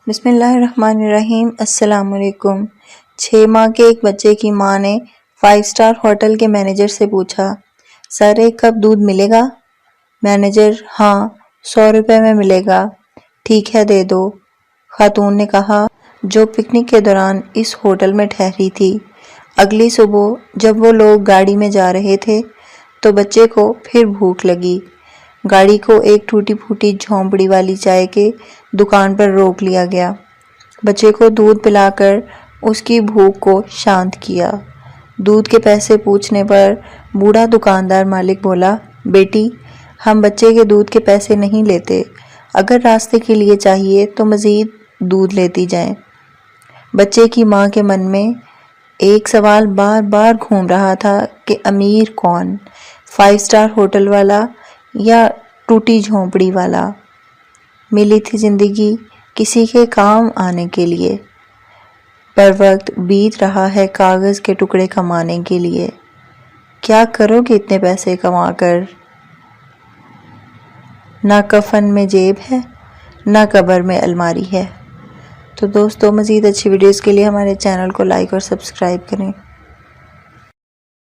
بسم اللہ الرحمن الرحیم۔ السلام علیکم۔ 6 ماہ کے ایک بچے کی ماں نے 5 اسٹار ہوٹل کے مینیجر سے پوچھا، سر ایک کپ دودھ ملے گا؟ مینیجر: ہاں، 100 روپے میں ملے گا۔ ٹھیک ہے، دے دو۔ خاتون نے کہا، جو پکنک کے دوران اس ہوٹل میں ٹھہری تھی۔ اگلی صبح جب وہ لوگ گاڑی میں جا رہے تھے تو بچے کو پھر بھوک لگی۔ گاڑی کو ایک ٹوٹی پھوٹی جھونپڑی والی چائے کے دکان پر روک لیا گیا۔ بچے کو دودھ پلا کر اس کی بھوک کو شانت کیا۔ دودھ کے پیسے پوچھنے پر بوڑھا دکاندار مالک بولا، بیٹی، ہم بچے کے دودھ کے پیسے نہیں لیتے، اگر راستے کے لیے چاہیے تو مزید دودھ لیتی جائیں۔ بچے کی ماں کے من میں ایک سوال بار بار گھوم رہا تھا کہ امیر کون، 5 اسٹار ہوٹل والا یا ٹوٹی جھونپڑی والا؟ ملی تھی زندگی کسی کے کام آنے کے لیے، پر وقت بیت رہا ہے کاغذ کے ٹکڑے کمانے کے لیے۔ کیا کرو گے اتنے پیسے کما کر؟ نہ کفن میں جیب ہے، نہ قبر میں الماری ہے۔ تو دوستو، مزید اچھی ویڈیوز کے لیے ہمارے چینل کو لائک اور سبسکرائب کریں۔